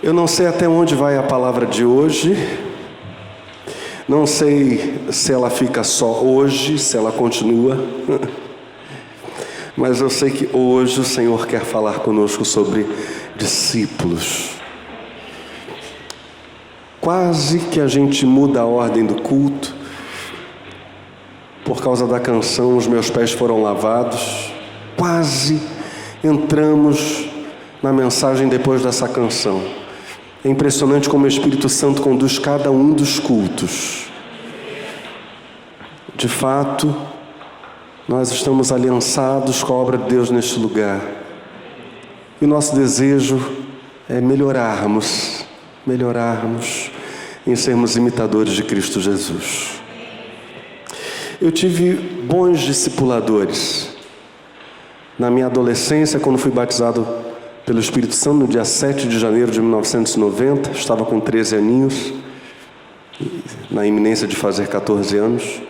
Eu não sei até onde vai a palavra de hoje, não sei se ela fica só hoje, se ela continua, mas eu sei que hoje o Senhor quer falar conosco sobre discípulos. Quase que a gente muda a ordem do culto, por causa da canção Os Meus Pés Foram Lavados, quase entramos na mensagem depois dessa canção. É impressionante como o Espírito Santo conduz cada um dos cultos. De fato, nós estamos aliançados com a obra de Deus neste lugar. E o nosso desejo é melhorarmos em sermos imitadores de Cristo Jesus. Eu tive bons discipuladores. Na minha adolescência, quando fui batizado pelo Espírito Santo, no dia 7 de janeiro de 1990, estava com 13 aninhos, na iminência de fazer 14 anos.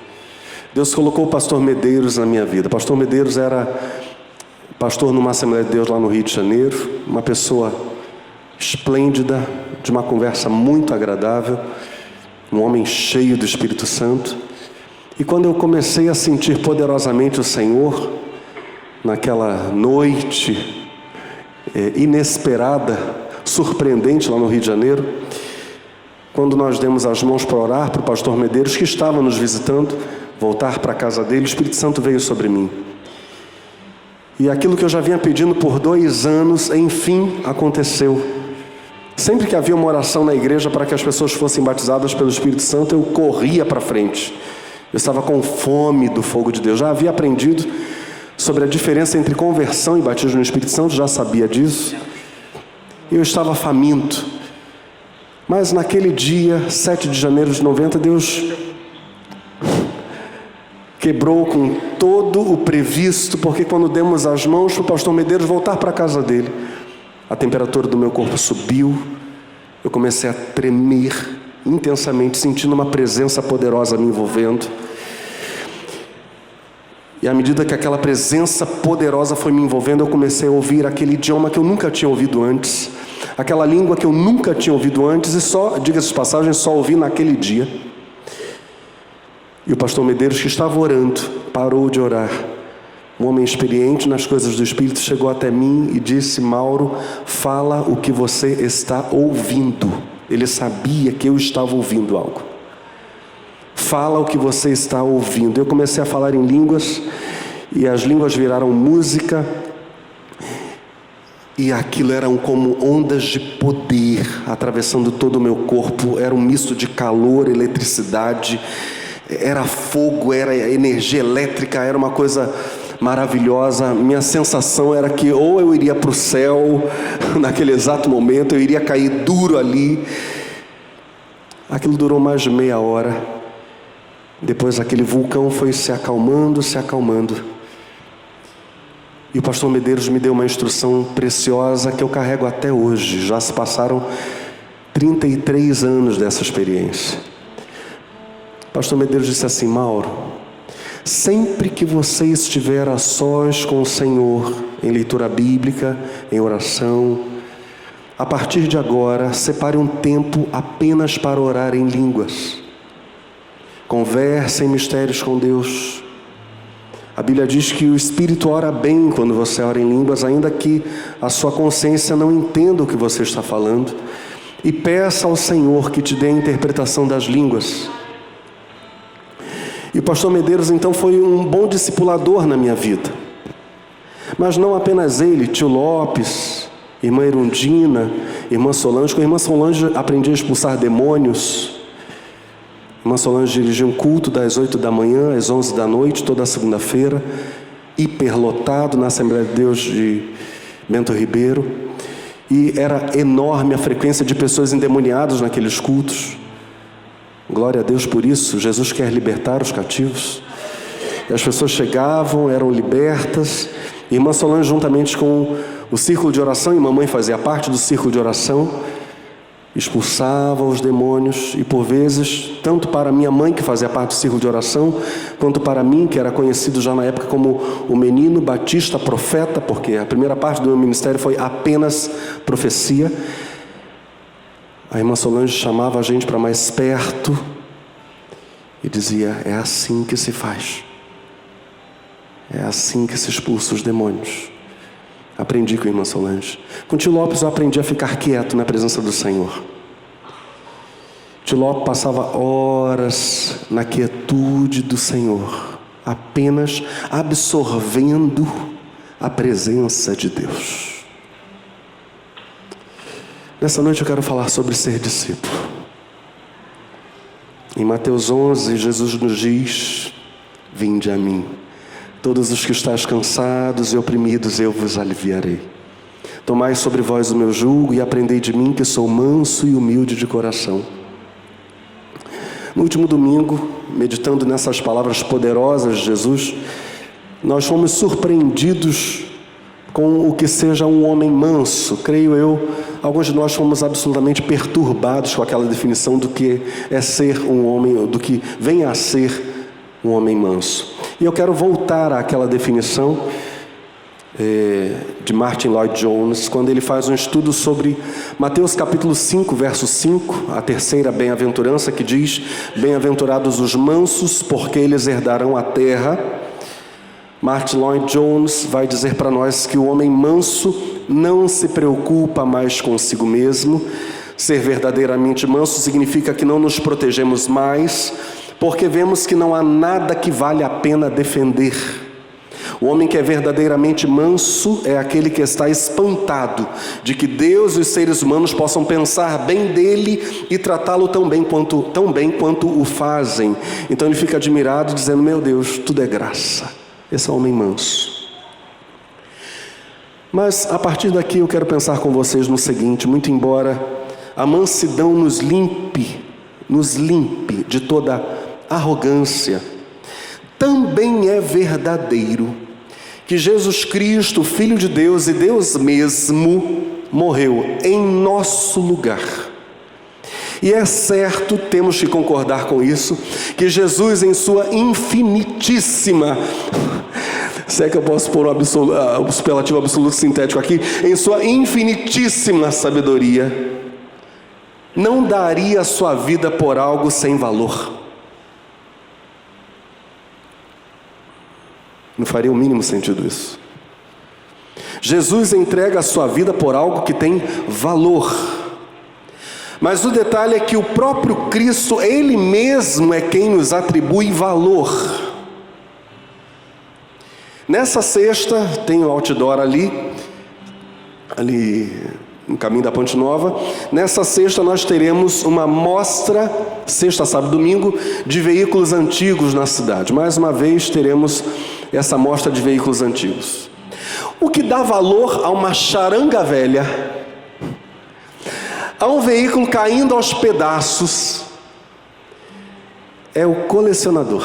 Deus colocou o pastor Medeiros na minha vida. O pastor Medeiros era pastor numa Assembleia de Deus lá no Rio de Janeiro, uma pessoa esplêndida, de uma conversa muito agradável, um homem cheio do Espírito Santo. E quando eu comecei a sentir poderosamente o Senhor, naquela noite inesperada, surpreendente lá no Rio de Janeiro, quando nós demos as mãos para orar para o pastor Medeiros, que estava nos visitando, voltar para a casa dele, o Espírito Santo veio sobre mim. E aquilo que eu já vinha pedindo por 2 anos, enfim, aconteceu. Sempre que havia uma oração na igreja para que as pessoas fossem batizadas pelo Espírito Santo, eu corria para frente. Eu estava com fome do fogo de Deus. Já havia aprendido sobre a diferença entre conversão e batismo no Espírito Santo, já sabia disso. Eu estava faminto. Mas naquele dia, 7 de janeiro de 90, Deus quebrou com todo o previsto, porque quando demos as mãos para o pastor Medeiros voltar para a casa dele, a temperatura do meu corpo subiu, eu comecei a tremer intensamente, sentindo uma presença poderosa me envolvendo. E à medida que aquela presença poderosa foi me envolvendo, eu comecei a ouvir aquele idioma que eu nunca tinha ouvido antes, aquela língua que eu nunca tinha ouvido antes, e só, diga-se de passagem, só ouvi naquele dia. E o pastor Medeiros, que estava orando, parou de orar. Um homem experiente nas coisas do Espírito chegou até mim e disse: Mauro, fala o que você está ouvindo. Ele sabia que eu estava ouvindo algo. Fala o que você está ouvindo. Eu comecei a falar em línguas, e as línguas viraram música, e aquilo eram como ondas de poder atravessando todo o meu corpo. Era um misto de calor, eletricidade, era fogo, era energia elétrica, era uma coisa maravilhosa. Minha sensação era que ou eu iria para o céu naquele exato momento, eu iria cair duro ali. Aquilo durou mais de meia hora. Depois aquele vulcão foi se acalmando. E o pastor Medeiros me deu uma instrução preciosa que eu carrego até hoje. Já se passaram 33 anos dessa experiência. O pastor Medeiros disse assim: Mauro, sempre que você estiver a sós com o Senhor, em leitura bíblica, em oração, a partir de agora, separe um tempo apenas para orar em línguas. Converse em mistérios com Deus. A Bíblia diz que o Espírito ora bem quando você ora em línguas, ainda que a sua consciência não entenda o que você está falando. E peça ao Senhor que te dê a interpretação das línguas. E o pastor Medeiros então foi um bom discipulador na minha vida. Mas não apenas ele, tio Lopes, irmã Erundina, irmã Solange. Com a irmã Solange aprendi a expulsar demônios. A irmã Solange dirigia um culto das 8 da manhã às 11 da noite, toda segunda-feira, hiperlotado na Assembleia de Deus de Bento Ribeiro. E era enorme a frequência de pessoas endemoniadas naqueles cultos. Glória a Deus por isso. Jesus quer libertar os cativos. E as pessoas chegavam, eram libertas. Irmã Solange, juntamente com o círculo de oração, e mamãe fazia parte do círculo de oração, expulsava os demônios. E por vezes, tanto para minha mãe, que fazia parte do círculo de oração, quanto para mim, que era conhecido já na época como o menino batista profeta, porque a primeira parte do meu ministério foi apenas profecia, A irmã Solange chamava a gente para mais perto e dizia: é assim que se faz. É assim que se expulsa os demônios. Aprendi com a irmã Solange. Com o tio Lopes eu aprendi a ficar quieto na presença do Senhor. O tio Lopes passava horas na quietude do Senhor, apenas absorvendo a presença de Deus. Nessa noite eu quero falar sobre ser discípulo. Em Mateus 11, Jesus nos diz: vinde a mim, todos os que estáis cansados e oprimidos, eu vos aliviarei. Tomai sobre vós o meu jugo e aprendei de mim, que sou manso e humilde de coração. No último domingo, meditando nessas palavras poderosas de Jesus, nós fomos surpreendidos com o que seja um homem manso. Creio eu, alguns de nós fomos absolutamente perturbados com aquela definição do que é ser um homem, do que vem a ser um homem manso. E eu quero voltar àquela definição de Martin Lloyd-Jones, quando ele faz um estudo sobre Mateus capítulo 5, verso 5, a terceira bem-aventurança, que diz: bem-aventurados os mansos, porque eles herdarão a terra. Martin Lloyd-Jones vai dizer para nós que o homem manso não se preocupa mais consigo mesmo. Ser verdadeiramente manso significa que não nos protegemos mais, porque vemos que não há nada que vale a pena defender. O homem que é verdadeiramente manso é aquele que está espantado de que Deus e os seres humanos possam pensar bem dele e tratá-lo tão bem quanto o fazem. Então ele fica admirado, dizendo: meu Deus, tudo é graça. Esse é o homem manso. Mas a partir daqui eu quero pensar com vocês no seguinte: muito embora a mansidão nos limpe de toda arrogância, também é verdadeiro que Jesus Cristo, Filho de Deus e Deus mesmo, morreu em nosso lugar. E é certo, temos que concordar com isso, que Jesus, em sua infinitíssima, se é que eu posso pôr o superlativo absoluto sintético aqui, em sua infinitíssima sabedoria, não daria a sua vida por algo sem valor. Não faria o mínimo sentido isso. Jesus entrega a sua vida por algo que tem valor. Mas o detalhe é que o próprio Cristo, Ele mesmo é quem nos atribui valor. Nessa sexta, tem o outdoor ali no caminho da Ponte Nova. Nessa sexta nós teremos uma mostra, sexta, sábado e domingo, de veículos antigos na cidade. Mais uma vez teremos essa mostra de veículos antigos. O que dá valor a uma charanga velha, a um veículo caindo aos pedaços, é o colecionador.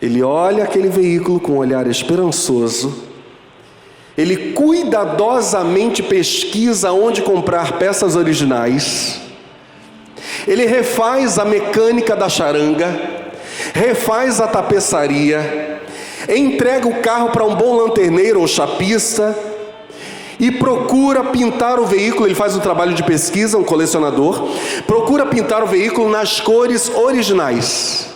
Ele olha aquele veículo com um olhar esperançoso, ele cuidadosamente pesquisa onde comprar peças originais, ele refaz a mecânica da charanga, refaz a tapeçaria, entrega o carro para um bom lanterneiro ou chapista e procura pintar o veículo. Ele faz um trabalho de pesquisa, um colecionador, procura pintar o veículo nas cores originais.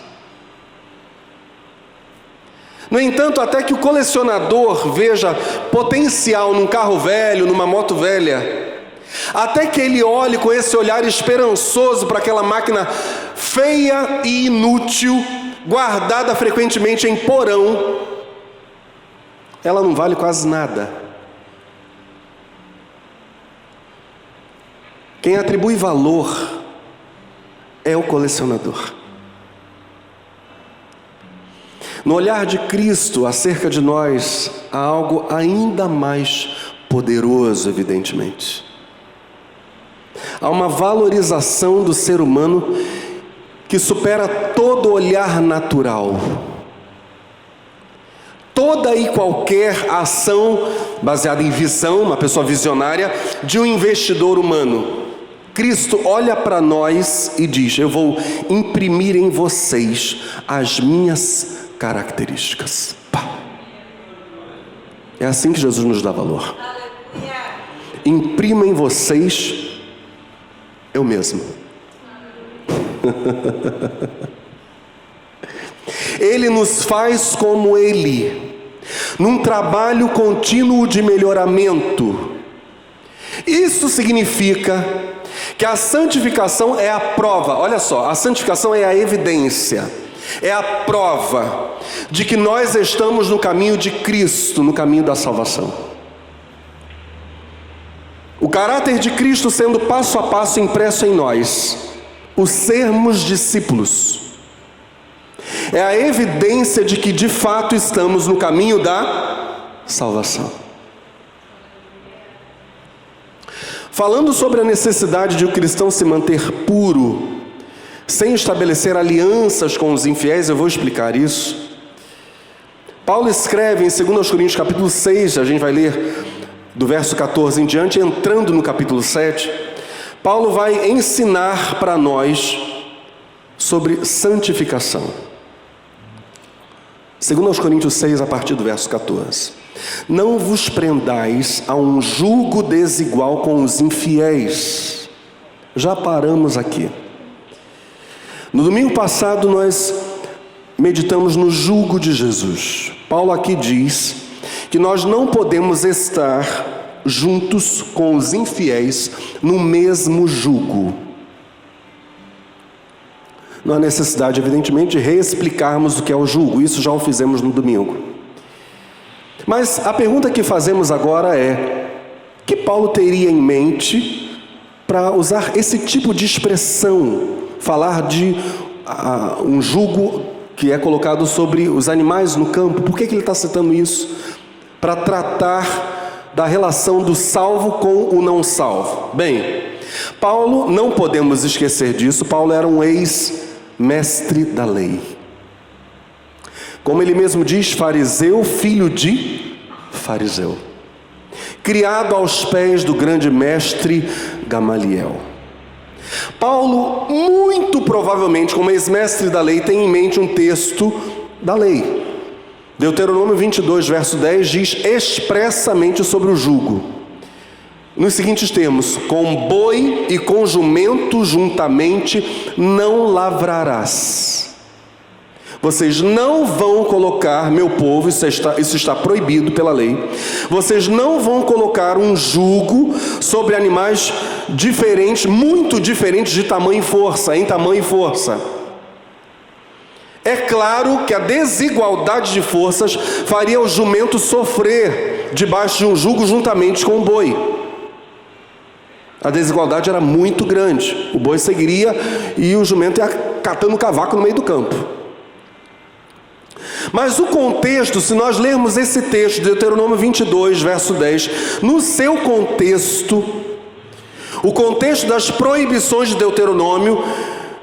No entanto, até que o colecionador veja potencial num carro velho, numa moto velha, até que ele olhe com esse olhar esperançoso para aquela máquina feia e inútil, guardada frequentemente em porão, ela não vale quase nada. Quem atribui valor é o colecionador. No olhar de Cristo acerca de nós, há algo ainda mais poderoso, evidentemente. Há uma valorização do ser humano que supera todo olhar natural. Toda e qualquer ação baseada em visão, uma pessoa visionária, de um investidor humano. Cristo olha para nós e diz: eu vou imprimir em vocês as minhas características. Pá. É assim que Jesus nos dá valor. Imprima em vocês é o mesmo. Ele nos faz como Ele, num trabalho contínuo de melhoramento. Isso significa que a santificação é a prova. Olha só, a santificação é a evidência, é a prova de que nós estamos no caminho de Cristo, no caminho da salvação. O caráter de Cristo sendo passo a passo impresso em nós, o sermos discípulos, é a evidência de que de fato estamos no caminho da salvação. Falando sobre a necessidade de o cristão se manter puro, sem estabelecer alianças com os infiéis, eu vou explicar isso. Paulo escreve em 2 Coríntios capítulo 6, a gente vai ler do verso 14 em diante, entrando no capítulo 7, Paulo vai ensinar para nós sobre santificação. 2 Coríntios 6, a partir do verso 14. Não vos prendais a um jugo desigual com os infiéis. Já paramos aqui. No domingo passado nós meditamos no jugo de Jesus. Paulo aqui diz que nós não podemos estar juntos com os infiéis no mesmo jugo. Não há necessidade, evidentemente, de reexplicarmos o que é o jugo. Isso já o fizemos no domingo. Mas a pergunta que fazemos agora é: que Paulo teria em mente para usar esse tipo de expressão, falar de um jugo que é colocado sobre os animais no campo? Por que ele está citando isso? Para tratar da relação do salvo com o não salvo. Bem, Paulo, não podemos esquecer disso, Paulo era um ex-mestre da lei. Como ele mesmo diz, fariseu, filho de fariseu, criado aos pés do grande mestre Gamaliel. Paulo, muito provavelmente, como ex-mestre da lei, tem em mente um texto da lei. Deuteronômio 22, verso 10, diz expressamente sobre o jugo, nos seguintes termos: com boi e com jumento juntamente não lavrarás. Vocês não vão colocar, meu povo, isso está proibido pela lei, vocês não vão colocar um jugo sobre animais diferentes, muito diferentes de tamanho e força, em tamanho e força. É claro que a desigualdade de forças faria o jumento sofrer debaixo de um jugo juntamente com o boi. A desigualdade era muito grande, o boi seguiria e o jumento ia catando o cavaco no meio do campo. Mas o contexto, se nós lermos esse texto de Deuteronômio 22, verso 10, no seu contexto, o contexto das proibições de Deuteronômio,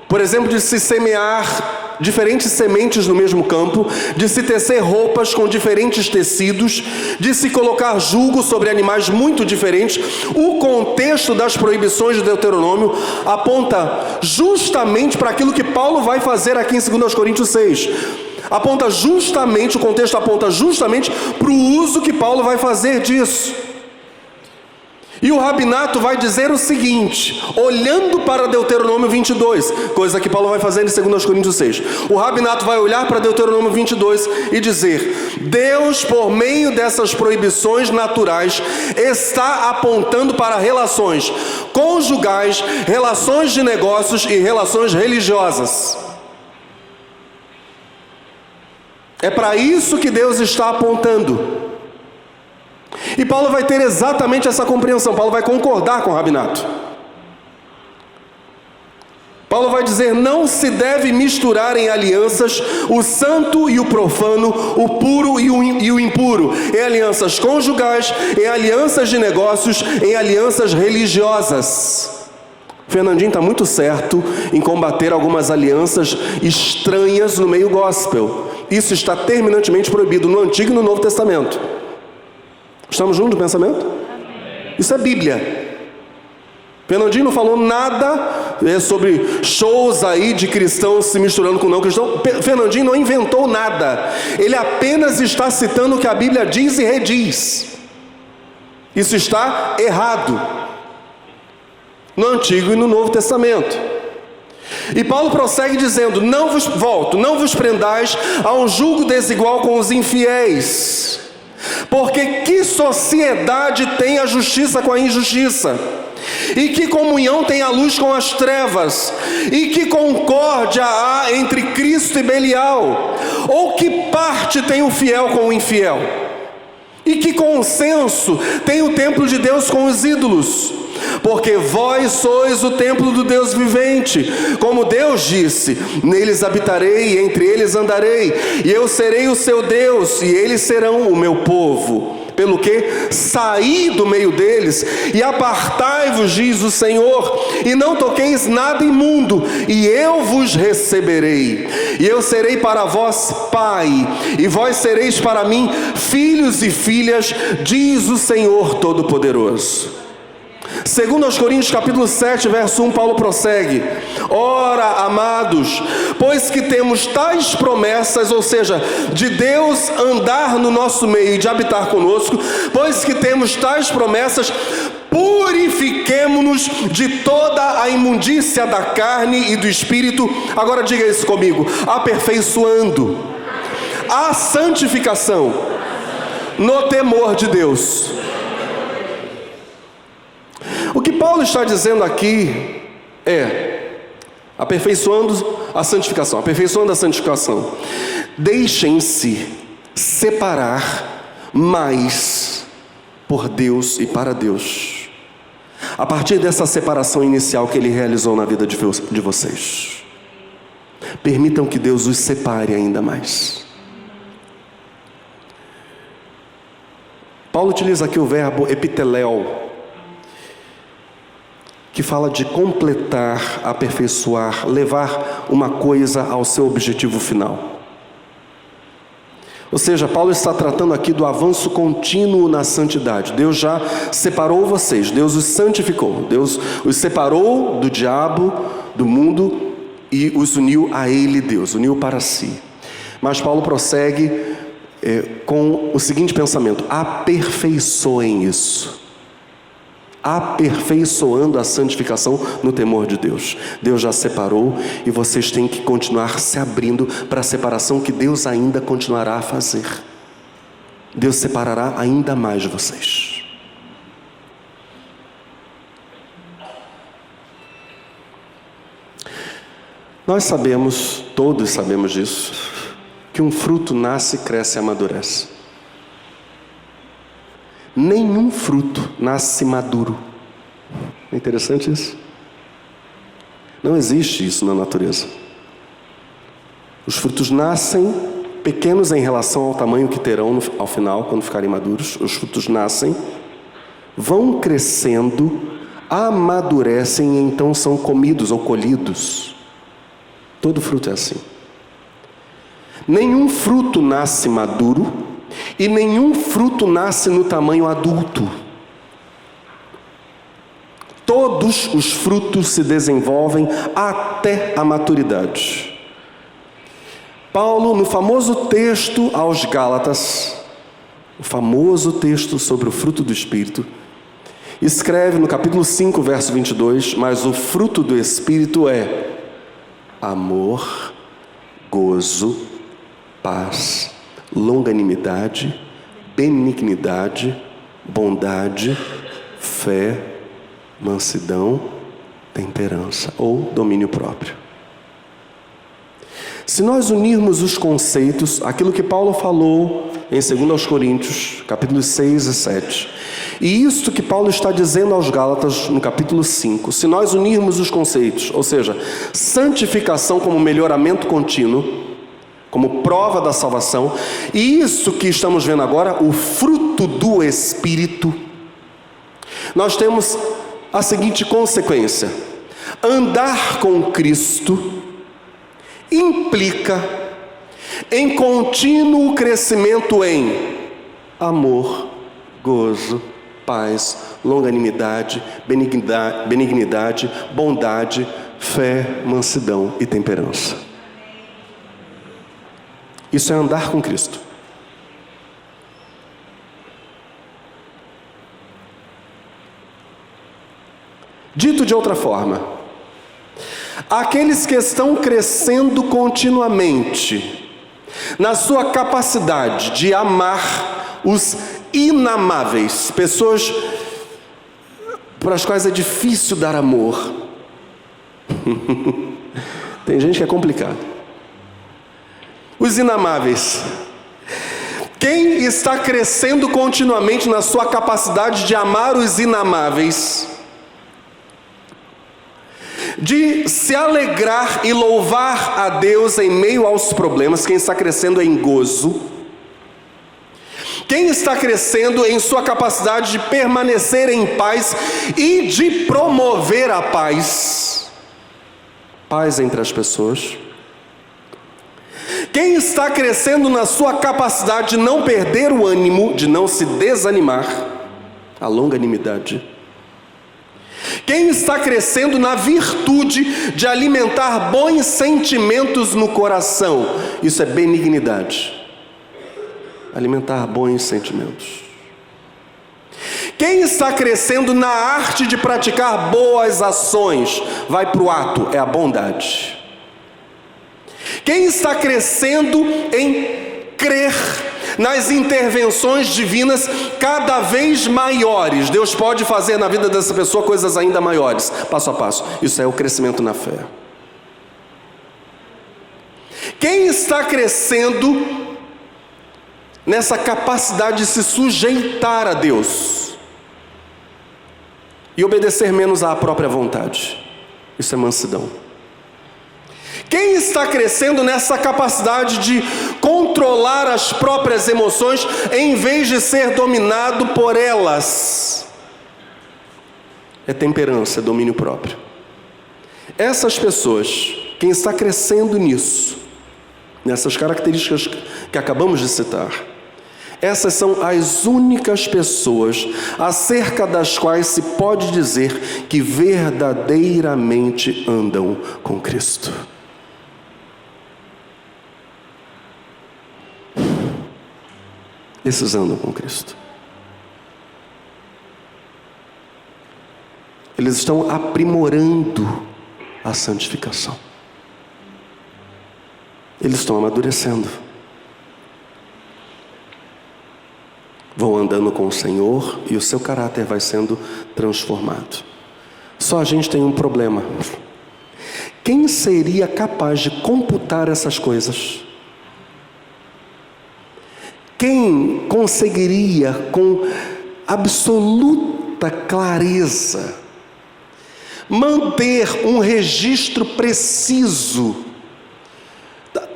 por exemplo, de se semear diferentes sementes no mesmo campo, de se tecer roupas com diferentes tecidos, de se colocar jugo sobre animais muito diferentes, o contexto das proibições de Deuteronômio aponta justamente para aquilo que Paulo vai fazer aqui em 2 Coríntios 6. O contexto aponta justamente para o uso que Paulo vai fazer disso. E o rabinato vai dizer o seguinte, olhando para Deuteronômio 22, coisa que Paulo vai fazer em 2 Coríntios 6. O rabinato vai olhar para Deuteronômio 22 e dizer: Deus, por meio dessas proibições naturais, está apontando para relações conjugais, relações de negócios e relações religiosas. É para isso que Deus está apontando. E Paulo vai ter exatamente essa compreensão. Paulo vai concordar com o rabinato. Paulo vai dizer: não se deve misturar em alianças o santo e o profano, o puro e o impuro, em alianças conjugais, em alianças de negócios, em alianças religiosas. Fernandinho está muito certo em combater algumas alianças estranhas no meio gospel. Isso está terminantemente proibido no Antigo e no Novo Testamento. Estamos juntos no pensamento? Isso é Bíblia. Fernandinho não falou nada sobre shows aí de cristãos se misturando com não cristãos. Fernandinho não inventou nada. Ele apenas está citando o que a Bíblia diz e rediz. Isso está errado. no Antigo e no Novo Testamento. E Paulo prossegue dizendo: não vos prendais a um julgo desigual com os infiéis, porque que sociedade tem a justiça com a injustiça? E que comunhão tem a luz com as trevas? E que concórdia há entre Cristo e Belial? Ou que parte tem o fiel com o infiel? E que consenso tem o templo de Deus com os ídolos? Porque vós sois o templo do Deus vivente, como Deus disse: neles habitarei e entre eles andarei, e eu serei o seu Deus, e eles serão o meu povo. Pelo que saí do meio deles e apartai-vos, diz o Senhor, e não toqueis nada imundo, e eu vos receberei, e eu serei para vós pai, e vós sereis para mim filhos e filhas, diz o Senhor Todo-Poderoso. Segundo aos Coríntios capítulo 7, verso 1, Paulo prossegue: ora, amados, pois que temos tais promessas, ou seja, de Deus andar no nosso meio e de habitar conosco, pois que temos tais promessas, purifiquemo-nos de toda a imundícia da carne e do espírito. Agora diga isso comigo: aperfeiçoando a santificação no temor de Deus. O que Paulo está dizendo aqui é: aperfeiçoando a santificação, aperfeiçoando a santificação. Deixem-se separar mais por Deus e para Deus, a partir dessa separação inicial que Ele realizou na vida de vocês. Permitam que Deus os separe ainda mais. Paulo utiliza aqui o verbo epiteléu, que fala de completar, aperfeiçoar, levar uma coisa ao seu objetivo final. Ou seja, Paulo está tratando aqui do avanço contínuo na santidade. Deus já separou vocês, Deus os santificou, Deus os separou do diabo, do mundo, e os uniu a Ele, Deus, uniu para si. Mas Paulo prossegue com o seguinte pensamento: aperfeiçoem isso. Aperfeiçoando a santificação no temor de Deus. Deus já separou e vocês têm que continuar se abrindo para a separação que Deus ainda continuará a fazer. Deus separará ainda mais de vocês. Nós sabemos, todos sabemos disso, que um fruto nasce, cresce e amadurece. Nenhum fruto nasce maduro. É interessante isso. Não existe isso na natureza. Os frutos nascem pequenos em relação ao tamanho que terão ao final, quando ficarem maduros. Os frutos nascem, vão crescendo, amadurecem e então são comidos ou colhidos. Todo fruto é assim. Nenhum fruto nasce maduro, e nenhum fruto nasce no tamanho adulto. Todos os frutos se desenvolvem até a maturidade. Paulo, no famoso texto aos Gálatas, o famoso texto sobre o fruto do Espírito, escreve no capítulo 5, verso 22, mas o fruto do Espírito é amor, gozo, paz, longanimidade, benignidade, bondade, fé, mansidão, temperança ou domínio próprio. Se nós unirmos os conceitos, aquilo que Paulo falou em 2 Coríntios, capítulos 6 e 7, e isto que Paulo está dizendo aos Gálatas no capítulo 5, se nós unirmos os conceitos, ou seja, santificação como melhoramento contínuo, como prova da salvação, e isso que estamos vendo agora, o fruto do Espírito, nós temos a seguinte consequência: andar com Cristo implica em contínuo crescimento em amor, gozo, paz, longanimidade, benignidade, bondade, fé, mansidão e temperança. Isso é andar com Cristo. Dito de outra forma, aqueles que estão crescendo continuamente na sua capacidade de amar os inamáveis, pessoas para as quais é difícil dar amor. Tem gente que é complicado. Os inamáveis. Quem está crescendo continuamente na sua capacidade de amar os inamáveis, de se alegrar e louvar a Deus em meio aos problemas, quem está crescendo em gozo, quem está crescendo em sua capacidade de permanecer em paz e de promover a paz, paz entre as pessoas, quem está crescendo na sua capacidade de não perder o ânimo, de não se desanimar, a longanimidade, quem está crescendo na virtude de alimentar bons sentimentos no coração, isso é benignidade, alimentar bons sentimentos. Quem está crescendo na arte de praticar boas ações, vai para o ato, é a bondade. Quem está crescendo em crer nas intervenções divinas cada vez maiores, Deus pode fazer na vida dessa pessoa coisas ainda maiores, passo a passo, isso é o crescimento na fé. Quem está crescendo nessa capacidade de se sujeitar a Deus e obedecer menos à própria vontade, isso é mansidão. Quem está crescendo nessa capacidade de controlar as próprias emoções em vez de ser dominado por elas, é temperança, é domínio próprio. Essas pessoas, quem está crescendo nisso, nessas características que acabamos de citar, essas são as únicas pessoas acerca das quais se pode dizer que verdadeiramente andam com Cristo. Esses andam com Cristo. Eles estão aprimorando a santificação. Eles estão amadurecendo. Vão andando com o Senhor e o seu caráter vai sendo transformado. Só a gente tem um problema. Quem seria capaz de computar essas coisas? Quem conseguiria com absoluta clareza manter um registro preciso?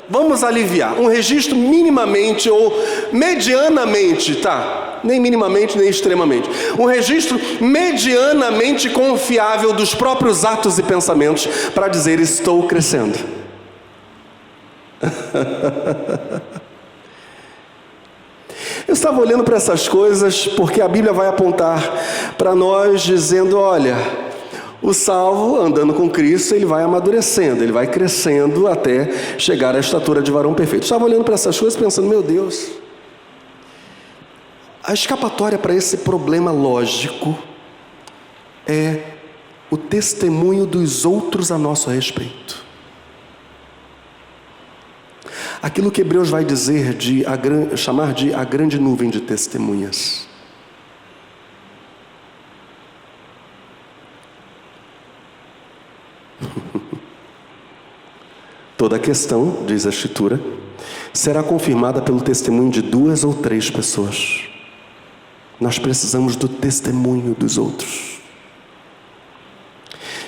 Vamos aliviar, um registro minimamente ou medianamente, tá? Nem minimamente, nem extremamente. Um registro medianamente confiável dos próprios atos e pensamentos para dizer: estou crescendo. Eu estava olhando para essas coisas porque a Bíblia vai apontar para nós dizendo: olha, o salvo andando com Cristo, ele vai amadurecendo, ele vai crescendo até chegar à estatura de varão perfeito. Eu estava olhando para essas coisas pensando: meu Deus, a escapatória para esse problema lógico é o testemunho dos outros a nosso respeito. Aquilo que Hebreus vai dizer chamar de a grande nuvem de testemunhas. Toda a questão, diz a Escritura, será confirmada pelo testemunho de 2 ou 3 pessoas. Nós precisamos do testemunho dos outros.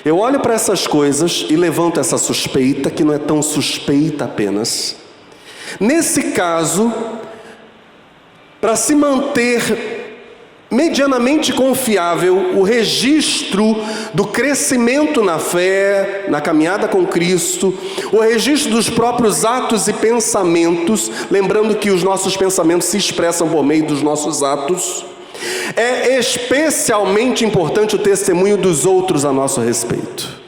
Eu olho para essas coisas e levanto essa suspeita, que não é tão suspeita apenas. Nesse caso, para se manter medianamente confiável o registro do crescimento na fé, na caminhada com Cristo, o registro dos próprios atos e pensamentos, lembrando que os nossos pensamentos se expressam por meio dos nossos atos, é especialmente importante o testemunho dos outros a nosso respeito.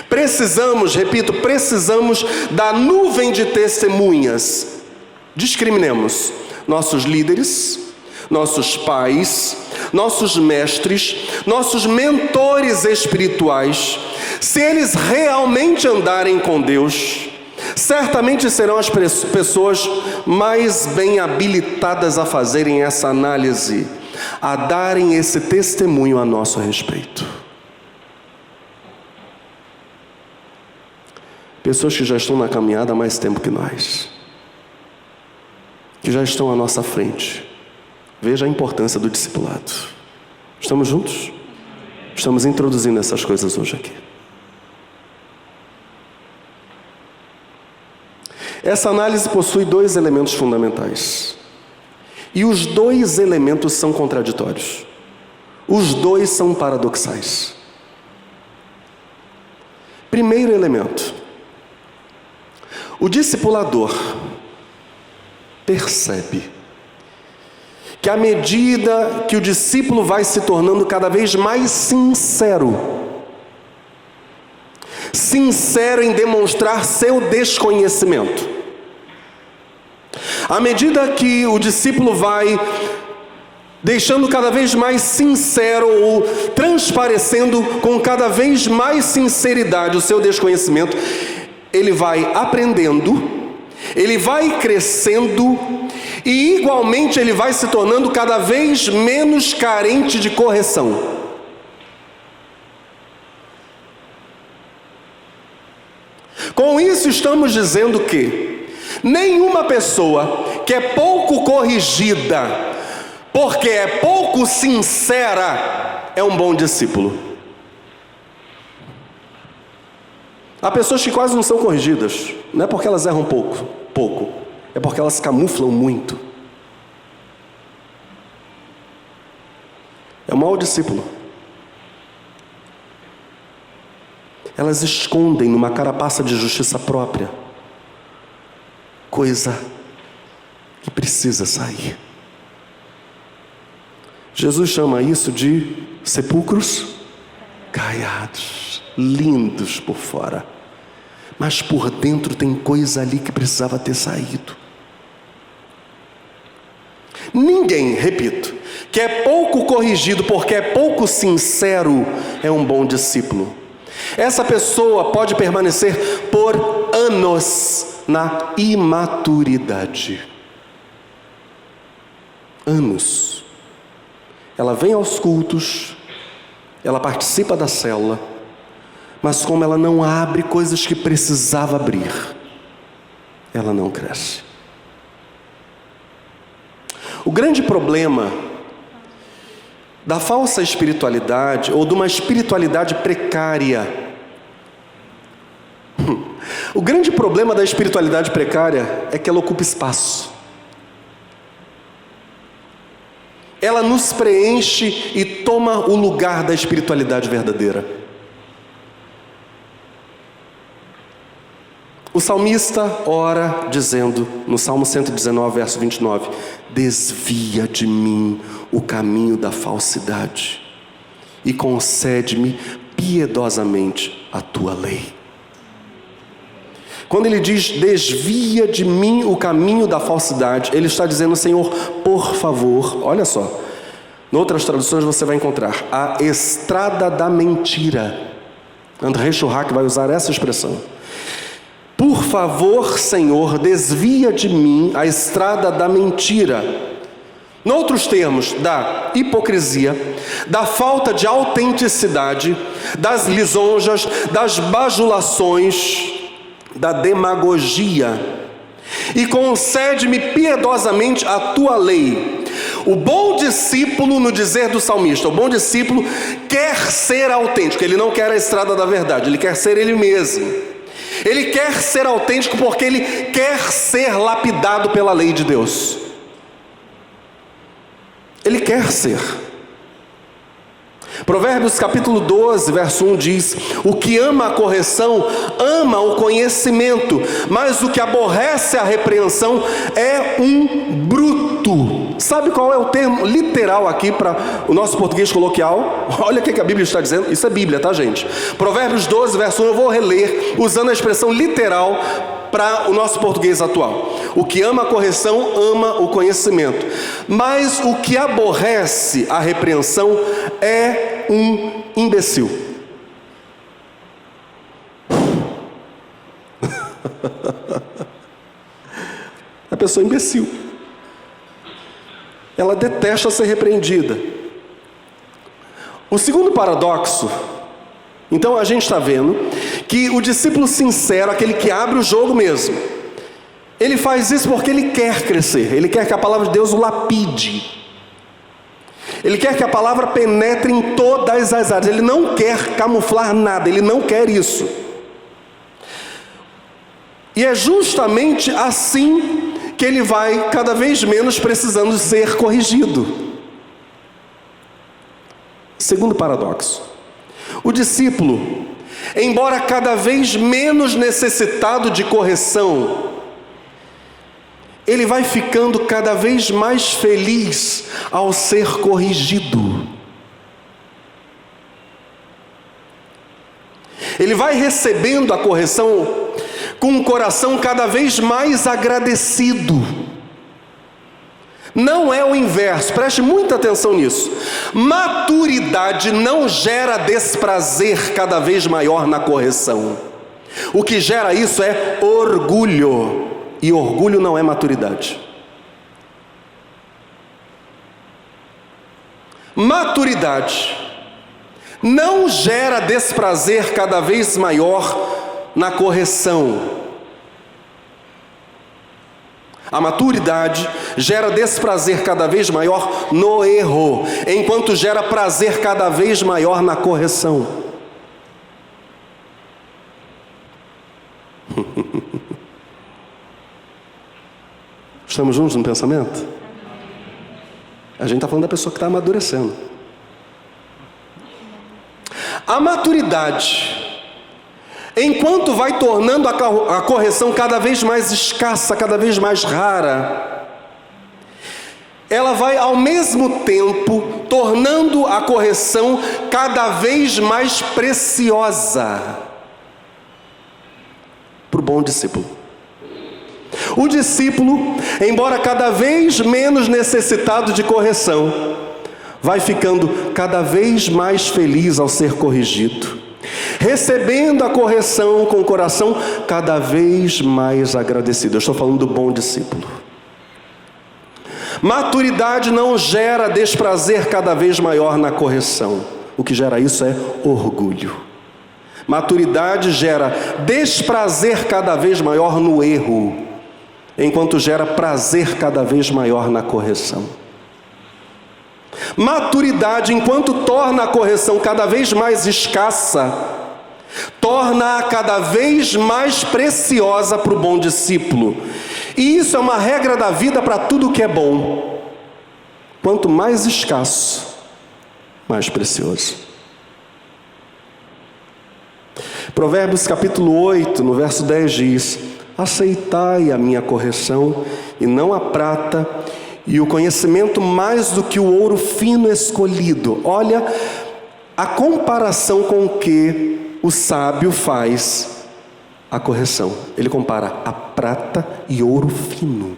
Precisamos, repito, precisamos da nuvem de testemunhas. Discriminemos nossos líderes, nossos pais, nossos mestres, nossos mentores espirituais, se eles realmente andarem com Deus, certamente serão as pessoas mais bem habilitadas a fazerem essa análise, a darem esse testemunho a nosso respeito. Pessoas que já estão na caminhada há mais tempo que nós, que já estão à nossa frente. Veja a importância do discipulado. Estamos juntos? Estamos introduzindo essas coisas hoje aqui. Essa análise possui 2 elementos fundamentais. E os 2 elementos são contraditórios. Os 2 são paradoxais. Primeiro elemento. O discipulador percebe que à medida que o discípulo vai se tornando cada vez mais sincero em demonstrar seu desconhecimento, à medida que o discípulo vai deixando cada vez mais sincero ou transparecendo com cada vez mais sinceridade o seu desconhecimento, ele vai aprendendo, ele vai crescendo e igualmente ele vai se tornando cada vez menos carente de correção. Com isso estamos dizendo que nenhuma pessoa que é pouco corrigida, porque é pouco sincera, é um bom discípulo. Há pessoas que quase não são corrigidas, não é porque elas erram pouco, é porque elas camuflam muito. É um mau discípulo. Elas escondem numa carapaça de justiça própria coisa que precisa sair. Jesus chama isso de sepulcros caiados, lindos por fora, mas por dentro tem coisa ali que precisava ter saído. Ninguém, repito, que é pouco corrigido porque é pouco sincero, é um bom discípulo. Essa pessoa pode permanecer por anos na imaturidade. Anos. Ela vem aos cultos, ela participa da célula, mas como ela não abre coisas que precisava abrir, ela não cresce. O grande problema da falsa espiritualidade, ou de uma espiritualidade precária, o grande problema da espiritualidade precária é que ela ocupa espaço. Ela nos preenche e toma o lugar da espiritualidade verdadeira. O salmista ora dizendo, no Salmo 119, verso 29, desvia de mim o caminho da falsidade e concede-me piedosamente a tua lei. Quando ele diz, desvia de mim o caminho da falsidade, ele está dizendo, Senhor, por favor, olha só, em outras traduções você vai encontrar, a estrada da mentira. André Churrac vai usar essa expressão. Por favor, Senhor, desvia de mim a estrada da mentira. Em outros termos, da hipocrisia, da falta de autenticidade, das lisonjas, das bajulações, da demagogia. E concede-me piedosamente a tua lei. O bom discípulo, no dizer do salmista, o bom discípulo quer ser autêntico. Ele não quer a estrada da verdade, ele quer ser ele mesmo. Ele quer ser autêntico porque ele quer ser lapidado pela lei de Deus. Ele quer ser. Provérbios capítulo 12, verso 1 diz, o que ama a correção, ama o conhecimento, mas o que aborrece a repreensão é um bruto. Sabe qual é o termo literal aqui para o nosso português coloquial? Olha o que a Bíblia está dizendo, isso é Bíblia, tá gente? Provérbios 12, verso 1, eu vou reler, usando a expressão literal para o nosso português atual. O que ama a correção, ama o conhecimento. Mas o que aborrece a repreensão é um imbecil. A pessoa é imbecil. Ela detesta ser repreendida. O segundo paradoxo, então a gente está vendo que o discípulo sincero, aquele que abre o jogo mesmo, ele faz isso porque ele quer crescer, ele quer que a palavra de Deus o lapide, ele quer que a palavra penetre em todas as áreas, ele não quer camuflar nada, ele não quer isso. E é justamente assim que ele vai cada vez menos precisando ser corrigido. Segundo paradoxo, o discípulo, embora cada vez menos necessitado de correção, ele vai ficando cada vez mais feliz ao ser corrigido. Ele vai recebendo a correção com um coração cada vez mais agradecido. Não é o inverso, preste muita atenção nisso. Maturidade não gera desprazer cada vez maior na correção. O que gera isso é orgulho, e orgulho não é maturidade. Maturidade não gera desprazer cada vez maior na correção. A maturidade gera desprazer cada vez maior no erro, enquanto gera prazer cada vez maior na correção. Estamos juntos no pensamento? A gente está falando da pessoa que está amadurecendo. A maturidade, enquanto vai tornando a correção cada vez mais escassa, cada vez mais rara, ela vai ao mesmo tempo tornando a correção cada vez mais preciosa para o bom discípulo. O discípulo, embora cada vez menos necessitado de correção, vai ficando cada vez mais feliz ao ser corrigido, recebendo a correção com o coração cada vez mais agradecido. Eu estou falando do bom discípulo. Maturidade não gera desprazer cada vez maior na correção. O que gera isso é orgulho. Maturidade gera desprazer cada vez maior no erro, enquanto gera prazer cada vez maior na correção. Maturidade, enquanto torna a correção cada vez mais escassa, torna-a cada vez mais preciosa para o bom discípulo. E isso é uma regra da vida para tudo que é bom. Quanto mais escasso, mais precioso. Provérbios capítulo 8, no verso 10 diz: aceitai a minha correção, e não a prata, e o conhecimento mais do que o ouro fino escolhido. Olha a comparação com que o sábio faz a correção. Ele compara a prata e ouro fino.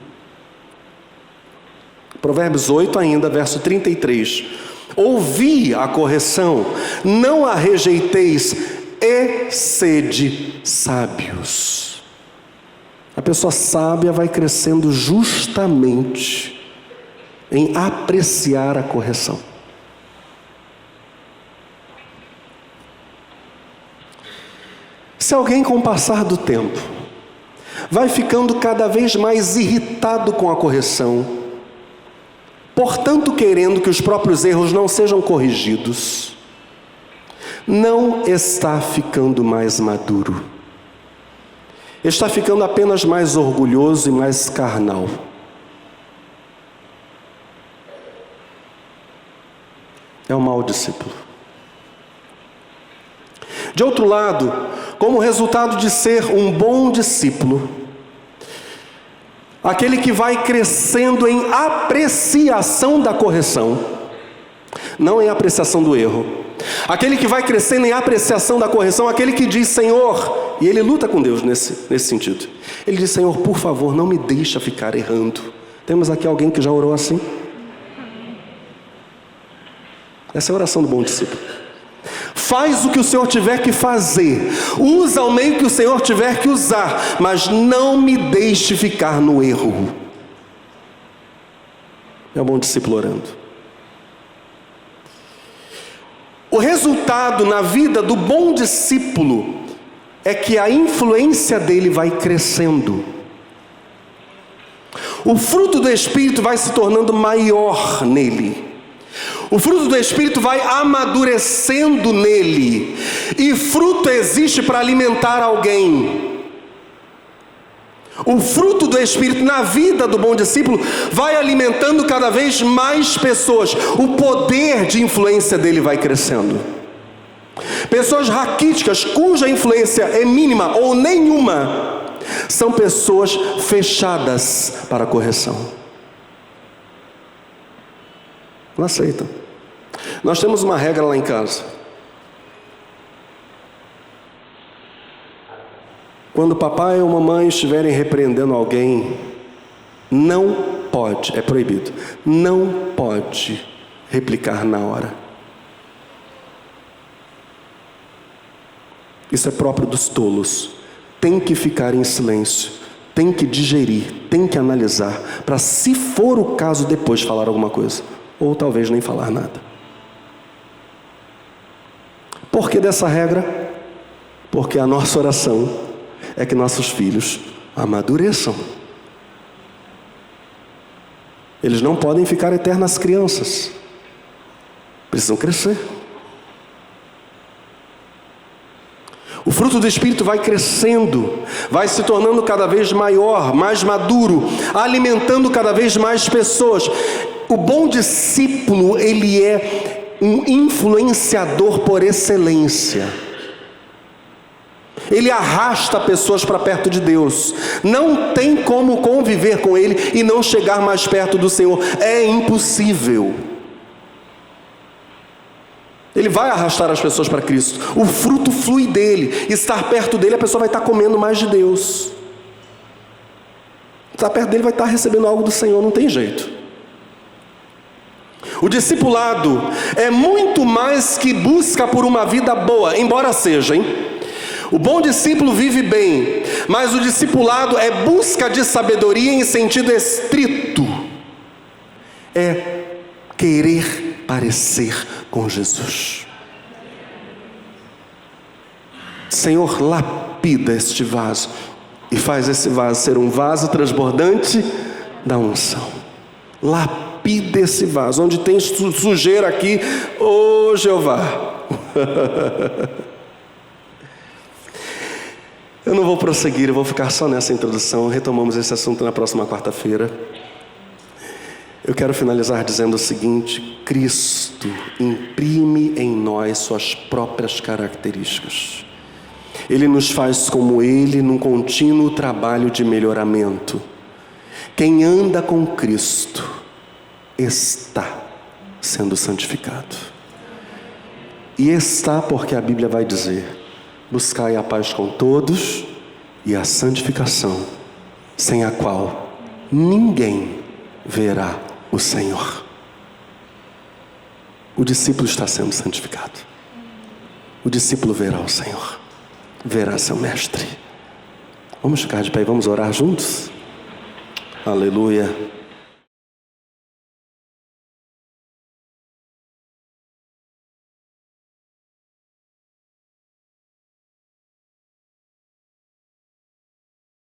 Provérbios 8 ainda, verso 33. Ouvi a correção, não a rejeiteis, e sede sábios. A pessoa sábia vai crescendo justamente em apreciar a correção. Se alguém, com o passar do tempo, vai ficando cada vez mais irritado com a correção, portanto querendo que os próprios erros não sejam corrigidos, não está ficando mais maduro. Está ficando apenas mais orgulhoso e mais carnal. É um mau discípulo. De outro lado, como resultado de ser um bom discípulo, aquele que vai crescendo em apreciação da correção, não em apreciação do erro, Aquele que vai crescendo em apreciação da correção, aquele que diz: Senhor, e ele luta com Deus nesse sentido. Ele diz: Senhor, por favor, não me deixa ficar errando. Temos aqui alguém que já orou assim? Essa é a oração do bom discípulo. Faz o que o Senhor tiver que fazer, usa o meio que o Senhor tiver que usar, mas não me deixe ficar no erro. É o bom discípulo orando. O resultado na vida do bom discípulo é que a influência dele vai crescendo. O fruto do Espírito vai se tornando maior nele. O fruto do Espírito vai amadurecendo nele. E fruto existe para alimentar alguém. O fruto do Espírito na vida do bom discípulo vai alimentando cada vez mais pessoas. O poder de influência dele vai crescendo. Pessoas raquíticas, cuja influência é mínima ou nenhuma, são pessoas fechadas para a correção. Não aceitam. Nós temos uma regra lá em casa. Quando o papai ou mamãe estiverem repreendendo alguém, não pode, é proibido, não pode replicar na hora. Isso é próprio dos tolos. Tem que ficar em silêncio, tem que digerir, tem que analisar, para, se for o caso, depois falar alguma coisa. Ou talvez nem falar nada. Por que dessa regra? Porque a nossa oração é que nossos filhos amadureçam. Eles não podem ficar eternas crianças. Precisam crescer. O fruto do Espírito vai crescendo, vai se tornando cada vez maior, mais maduro, alimentando cada vez mais pessoas. O bom discípulo, ele é um influenciador por excelência. Ele arrasta pessoas para perto de Deus. Não tem como conviver com ele e não chegar mais perto do Senhor. É impossível. Ele vai arrastar as pessoas para Cristo. O fruto flui dele. Estar perto dele, a pessoa vai estar comendo mais de Deus. Estar perto dele vai estar recebendo algo do Senhor, não tem jeito. O discipulado é muito mais que busca por uma vida boa, embora seja, hein? O bom discípulo vive bem, mas o discipulado é busca de sabedoria em sentido estrito. É querer parecer com Jesus. Senhor, lapida este vaso e faz esse vaso ser um vaso transbordante da unção. Lapida esse vaso. Onde tem sujeira aqui, ô Jeová. Eu não vou prosseguir, eu vou ficar só nessa introdução. Retomamos esse assunto na próxima quarta-feira. Eu quero finalizar dizendo o seguinte: Cristo imprime em nós suas próprias características. Ele nos faz como Ele num contínuo trabalho de melhoramento. Quem anda com Cristo está sendo santificado. E está porque a Bíblia vai dizer: buscai a paz com todos e a santificação, sem a qual ninguém verá o Senhor. O discípulo está sendo santificado. O discípulo verá o Senhor, verá seu mestre. Vamos ficar de pé e vamos orar juntos? Aleluia.